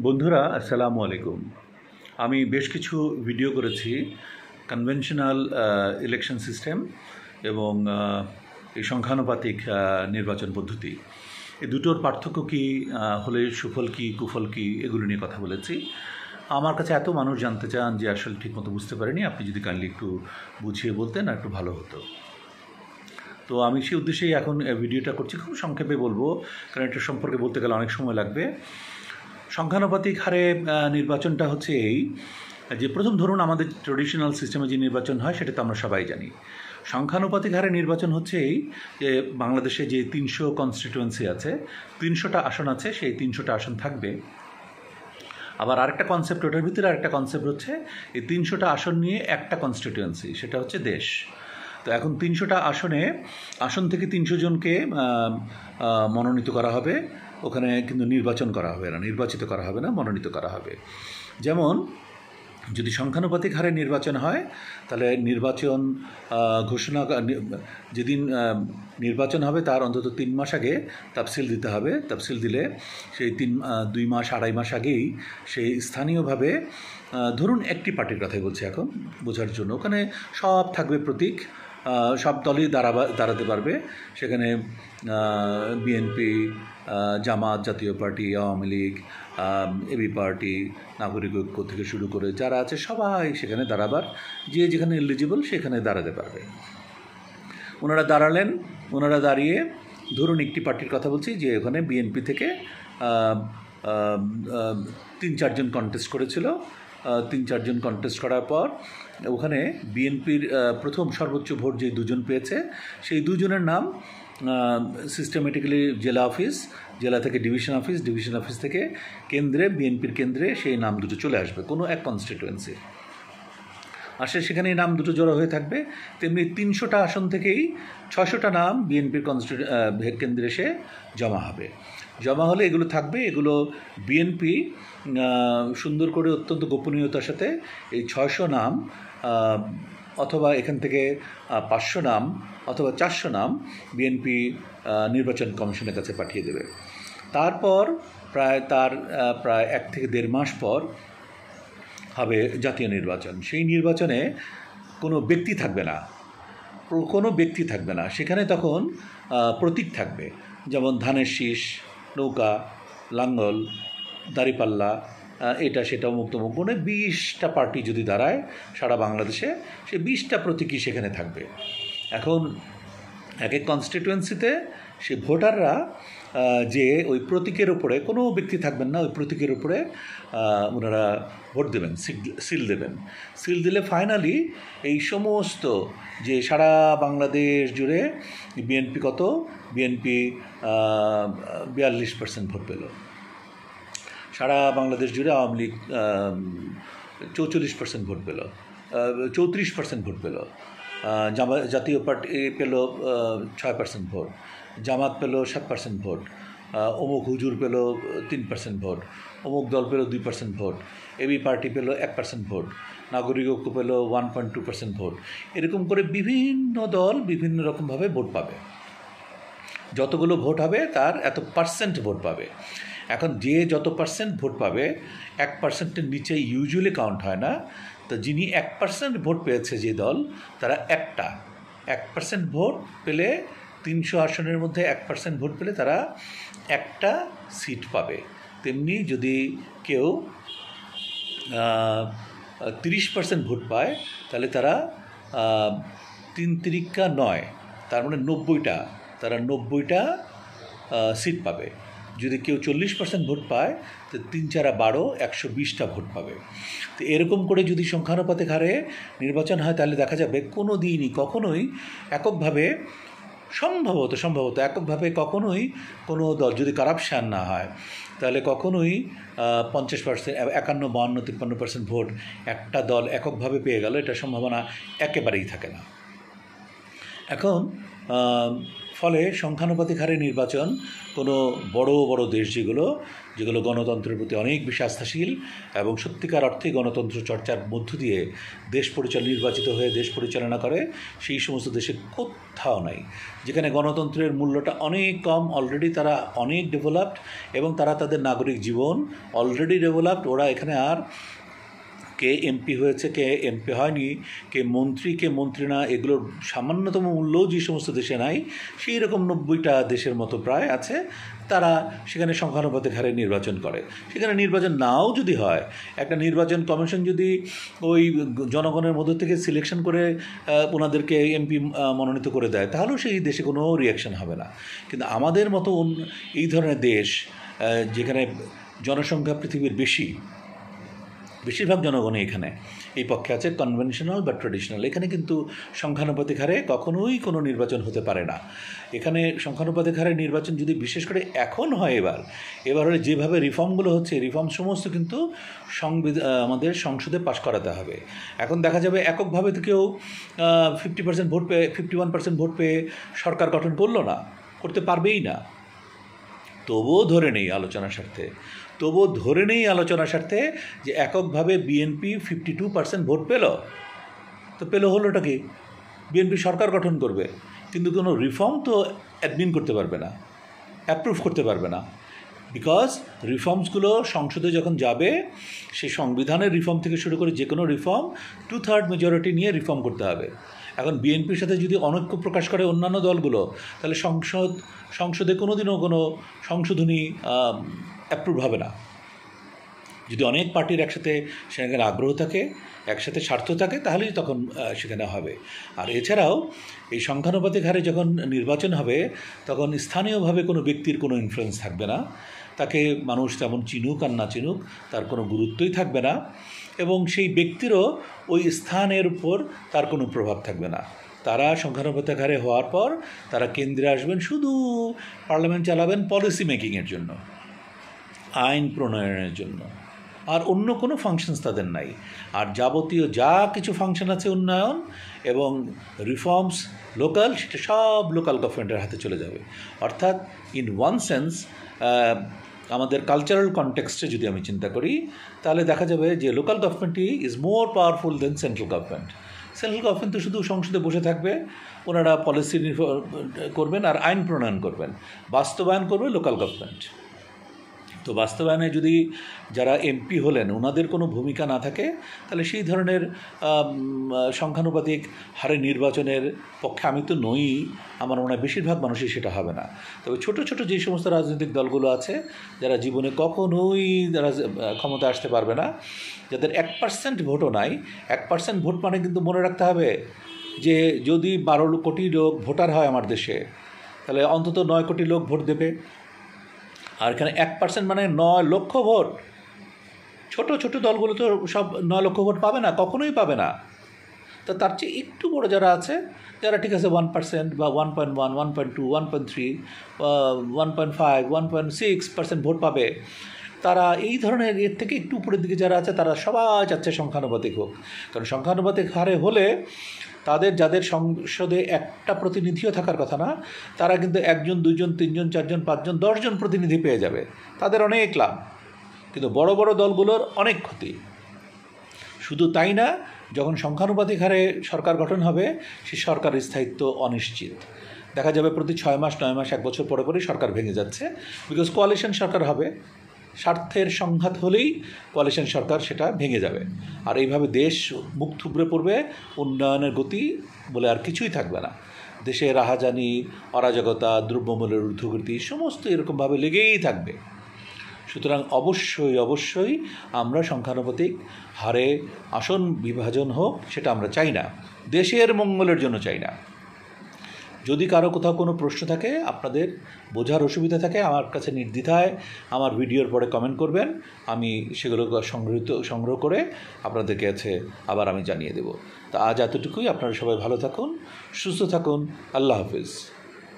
বন্ধুরা আসসালামু আলাইকুম। আমি বেশ কিছু ভিডিও করেছি কনভেনশনাল ইলেকশন সিস্টেম এবং এই সংখ্যানুপাতিক নির্বাচন পদ্ধতি, এই দুটোর পার্থক্য কী, হলে সুফল কী কুফল কী, এগুলো নিয়ে কথা বলেছি। আমার কাছে এত মানুষ জানতে চান যে আসলে ঠিকমতো বুঝতে পারিনি, আপনি যদি কাইন্ডলি একটু বুঝিয়ে বলতেন একটু ভালো হতো। তো আমি সেই উদ্দেশ্যেই এখন ভিডিওটা করছি, খুব সংক্ষেপে বলবো কারণ এটা সম্পর্কে বলতে গেলে অনেক সময় লাগবে। সংখ্যানুপাতিক হারে নির্বাচনটা হচ্ছে এই যে, প্রথম ধরুন আমাদের ট্রেডিশনাল সিস্টেমে যে নির্বাচন হয় সেটা তো আমরা সবাই জানি। সংখ্যানুপাতিক হারে নির্বাচন হচ্ছে এই যে, বাংলাদেশে যে 300 কনস্টিটুয়েন্সি আছে, 300টা আসন আছে, সেই 300টা আসন থাকবে। আবার আরেকটা কনসেপ্ট, ওটার ভিতরে আরেকটা কনসেপ্ট হচ্ছে এই 300টা আসন নিয়ে একটা কনস্টিটুয়েন্সি, সেটা হচ্ছে দেশ। তো এখন 300টা আসন থেকে 300 জনকে মনোনীত করা হবে, ওখানে কিন্তু নির্বাচন করা হবে না, নির্বাচিত করা হবে না, মনোনীত করা হবে। যেমন যদি সংখ্যানুপাতিক হারে নির্বাচন হয় তাহলে নির্বাচন ঘোষণা যেদিন নির্বাচন হবে তার অন্তত 3 মাস আগে তাফসিল দিতে হবে। তাফসিল দিলে সেই 2 মাস 2.5 মাস আগেই সেই স্থানীয়ভাবে, ধরুন একটি পার্টির কথাই বলছি এখন বোঝার জন্য, ওখানে সব থাকবে প্রতীক, সব দলই দাঁড়াতে পারবে। সেখানে বিএনপি, জামাত, জাতীয় পার্টি, আওয়ামী লীগ, এবি পার্টি, নাগরিক ঐক্য থেকে শুরু করে যারা আছে সবাই সেখানে দাঁড়াবার, যে যেখানে এলিজিবল সেখানে দাঁড়াতে পারবে। ওনারা দাঁড়ালেন, ওনারা দাঁড়িয়ে ধরুন একটি পার্টির কথা বলছি, যে ওখানে বিএনপি থেকে 3-4 জন কন্টেস্ট করেছিল। 3-4 জন কন্টেস্ট করার পর ওখানে বিএনপির প্রথম সর্বোচ্চ ভোট যে 2 জন পেয়েছে, সেই 2 জনের নাম সিস্টেমেটিক্যালি জেলা অফিস, জেলা থেকে ডিভিশন অফিস, ডিভিশন অফিস থেকে কেন্দ্রে, বিএনপির কেন্দ্রে সেই নাম দুটো চলে আসবে কোনো এক কনস্টিটুয়েন্সি আসে, সেখানে নাম দুটো জড়ো হয়ে থাকবে। তেমনি 300টা আসন থেকেই 600টা নাম বিএনপির কেন্দ্রে এসে জমা হবে। জমা হলে এগুলো থাকবে, এগুলো বিএনপি সুন্দর করে অত্যন্ত গোপনীয়তার সাথে এই 600 নাম অথবা এখান থেকে 500 নাম অথবা 400 নাম বিএনপি নির্বাচন কমিশনের কাছে পাঠিয়ে দেবে। তারপর প্রায় 1 থেকে 1.5 মাস পর হবে জাতীয় নির্বাচন। সেই নির্বাচনে কোনো ব্যক্তি থাকবে না, সেখানে তখন প্রতীক থাকবে, যেমন ধানের শীষ, নৌকা, লাঙ্গল, দাঁড়িপাল্লা, এটা সেটা মুক্তমুখ, মানে 20টা পার্টি যদি দাঁড়ায় সারা বাংলাদেশে, সে 20টা প্রতীকই সেখানে থাকবে। এখন এক এক কনস্টিটুয়েন্সিতে সে ভোটাররা যে ওই প্রতীকের উপরে, কোনো ব্যক্তি থাকবেন না, ওই প্রতীকের উপরে ওনারা ভোট দেবেন, সিল দেবেন। সিল দিলে ফাইনালি এই সমস্ত যে সারা বাংলাদেশ জুড়ে বিএনপি বিএনপি 42% ভোট পেল। সারা বাংলাদেশ জুড়ে আওয়ামী লীগ 44% ভোট পেল, 34% ভোট পেল। জাতীয় পার্টি পেল 6% ভোট, জামাত পেল 7% ভোট, অমুক হুজুর পেল 3% ভোট, অমুক দল পেল 2% ভোট, এবি পার্টি পেল 1% ভোট, নাগরিক ঐক্য পেল 1.2% ভোট। এরকম করে বিভিন্ন দল বিভিন্ন রকমভাবে ভোট পাবে। যতগুলো ভোট হবে তার এত পার্সেন্ট ভোট পাবে। এখন যে যত পার্সেন্ট ভোট পাবে, 1%-এর নিচে ইউজুয়ালি কাউন্ট হয় না। তো যিনি 1% ভোট পেয়েছে যে দল, তারা 1% ভোট পেলে, 300 আসনের মধ্যে 1% ভোট পেলে তারা একটা সিট পাবে। তেমনি যদি কেউ 30% ভোট পায় তাহলে তারা 3-3-9, তার মানে 90টা, তারা 90টা সিট পাবে। যদি কেউ 40% ভোট পায় তো 3-4-12, 120টা ভোট পাবে। তো এরকম করে যদি সংখ্যানুপাতিক হারে নির্বাচন হয় তাহলে দেখা যাবে কোনো দিনই কখনোই এককভাবে, সম্ভবত এককভাবে কখনোই কোনো দল, যদি কারাপশান না হয় তাহলে কখনোই 50%, 51, 52, 53% ভোট একটা দল এককভাবে পেয়ে গেল, এটা সম্ভাবনা একেবারেই থাকে না। এখন ফলে সংখ্যানুপাতিক হারে নির্বাচন কোনো বড় বড় দেশ যেগুলো গণতন্ত্রের প্রতি অনেক বেশি আস্থাশীল এবং সত্যিকার অর্থে গণতন্ত্র চর্চার মধ্য দিয়ে নির্বাচিত হয়ে দেশ পরিচালনা করে, সেই সমস্ত দেশে কোথাও নাই। যেখানে গণতন্ত্রের মূল্যটা অনেক কম, অলরেডি তারা অনেক ডেভেলপড এবং তারা তাদের নাগরিক জীবন অলরেডি ডেভেলপড। ওরা এখানে আর কে এমপি হয়েছে, কে এমপি হয়নি, কে মন্ত্রী না, এগুলোর সামান্যতম মূল্যও যে সমস্ত দেশে নাই, সেই রকম 90টা দেশের মতো প্রায় আছে। তারা সেখানে সংখ্যানুপাতিক হারে নির্বাচন করে। সেখানে নির্বাচন নাও যদি হয়, একটা নির্বাচন কমিশন যদি ওই জনগণের মধ্য থেকে সিলেকশন করে ওনাদেরকে এমপি মনোনীত করে দেয়, তাহলেও সেই দেশে কোনো রিয়াকশন হবে না। কিন্তু আমাদের মতো এই ধরনের দেশ, যেখানে জনসংখ্যা পৃথিবীর বেশিরভাগ জনগণই এখানে এই পক্ষে আছে, কনভেনশনাল বা ট্র্যাডিশনাল, এখানে কিন্তু সংখ্যানুপাতিক হারে কখনোই কোনো নির্বাচন হতে পারে না। এখানে সংখ্যানুপাতিক হারে নির্বাচন যদি বিশেষ করে এখন হয়, এবার হলে যেভাবে রিফর্মগুলো হচ্ছে, রিফর্ম সমস্ত কিন্তু আমাদের সংসদে পাশ করাতে হবে। এখন দেখা যাবে এককভাবে তো কেউ 50% ভোট পেয়ে 51% ভোট পেয়ে সরকার গঠন করতে পারবেই না। তবুও ধরে নেই আলোচনার স্বার্থে যে এককভাবে বিএনপি 52% ভোট পেল হলোটা কি? বিএনপি সরকার গঠন করবে, কিন্তু কোনো রিফর্ম তো অ্যাডমিন করতে পারবে না, অ্যাপ্রুভ করতে পারবে না। বিকজ রিফর্মসগুলো সংসদে যখন যাবে, সেই সংবিধানের রিফর্ম থেকে শুরু করে যে কোনো রিফর্ম 2/3 মেজরিটি নিয়ে রিফর্ম করতে হবে। এখন বিএনপির সাথে যদি অনৈক্য প্রকাশ করে অন্যান্য দলগুলো, তাহলে সংসদে কোনোদিনও কোনো সংশোধনী অ্যাপ্রুভ হবে না। যদি অনেক পার্টির একসাথে সেখানে আগ্রহ থাকে, একসাথে স্বার্থ থাকে, তাহলেই তখন সেখানে হবে। আর এছাড়াও এই সংখ্যানুপাতিক হারে যখন নির্বাচন হবে, তখন স্থানীয়ভাবে কোনো ব্যক্তির কোনো ইনফ্লুয়েন্স থাকবে না। তাকে মানুষ তেমন চিনুক আর না চিনুক, তার কোনো গুরুত্বই থাকবে না, এবং সেই ব্যক্তিরও ওই স্থানের উপর তার কোনো প্রভাব থাকবে না। তারা সংখ্যানুপাতিক হারে হওয়ার পর তারা কেন্দ্রে আসবেন, শুধু পার্লামেন্ট চালাবেন পলিসি মেকিংয়ের জন্য, আইন প্রণয়নের জন্য, আর অন্য কোনো ফাংশনস তাদের নাই। আর যাবতীয় যা কিছু ফাংশন আছে, উন্নয়ন এবং রিফর্মস লোকাল, সেটা সব লোকাল গভর্নমেন্টের হাতে চলে যাবে। অর্থাৎ ইন ওয়ান সেন্স, আমাদের কালচারাল কনটেক্সটে যদি আমি চিন্তা করি, তাহলে দেখা যাবে যে লোকাল গভর্নমেন্টই is more powerful than central government. তো শুধু সংসদে বসে থাকবে, ওনারা পলিসি করবেন আর আইন প্রণয়ন করবেন, বাস্তবায়ন করবে লোকাল গভর্নমেন্ট। তো বাস্তবায়নে যদি যারা এমপি হলেন ওনাদের কোনো ভূমিকা না থাকে, তাহলে সেই ধরনের সংখ্যানুপাতিক হারে নির্বাচনের পক্ষে আমি তো নই, আমার মনে হয় বেশিরভাগ মানুষই সেটা হবে না। তবে ছোটো ছোটো যে সমস্ত রাজনৈতিক দলগুলো আছে, যারা জীবনে কখনোই যারা ক্ষমতা আসতে পারবে না, যাদের 1% ভোটও নাই, 1% ভোট মানে কিন্তু মনে রাখতে হবে যে যদি 12 কোটি লোক ভোটার হয় আমার দেশে, তাহলে অন্তত 9 কোটি লোক ভোট দেবে। আর এখানে 1% মানে 9 লক্ষ ভোট। ছোট দলগুলো তো সব 9 লক্ষ ভোট পাবে না, কখনোই পাবে না। তো তার চেয়ে একটু বড় যারা আছে, যারা ঠিক আছে 1% বা 1.1, 1.2, 1.3, 1.5, 1.6% ভোট পাবে, তারা এই ধরনের এর থেকে একটু উপরের দিকে যারা আছে, তারা সবাই চাচ্ছে সংখ্যানুপাতিক হোক। কারণ সংখ্যানুপাতিক হারে হলে যাদের সংসদে একটা প্রতিনিধিও থাকার কথা না, তারা কিন্তু 1 জন 2 জন 3 জন 4 জন 5 জন 10 জন প্রতিনিধি পেয়ে যাবে, তাদের অনেক লাভ। কিন্তু বড় বড় দলগুলোর অনেক ক্ষতি। শুধু তাই না, যখন সংখ্যানুপাতিক হারে সরকার গঠন হবে, সেই সরকারের স্থায়িত্ব অনিশ্চিত। দেখা যাবে প্রতি 6 মাস 9 মাস 1 বছর পরে পরেই সরকার ভেঙে যাচ্ছে, বিকজ কোয়ালিশন সরকার হবে। স্বার্থের সংঘাত হলেই কোয়ালিশন সরকার সেটা ভেঙে যাবে। আর এইভাবে দেশ মুখ থুবড়ে পড়বে, উন্নয়নের গতি বলে আর কিছুই থাকবে না। দেশে রাহাজানি, অরাজকতা, দ্রব্যমূল্যের ঊর্ধ্বগতি সমস্ত এরকমভাবে লেগেই থাকবে। সুতরাং অবশ্যই আমরা সংখ্যানুপাতিক হারে আসন বিভাজন হোক, সেটা আমরা চাই না, দেশের মঙ্গলের জন্য চাই না। যদি কারো কোথাও কোনো প্রশ্ন থাকে, আপনাদের বোঝার অসুবিধা থাকে, আমার কাছে নির্দ্বিধায় আমার ভিডিওর পরে কমেন্ট করবেন, আমি সেগুলো সংগ্রহ করে আপনাদের কাছে আবার আমি জানিয়ে দেব। তা আজ এতটুকুই। আপনারা সবাই ভালো থাকুন, সুস্থ থাকুন। আল্লাহ হাফিজ।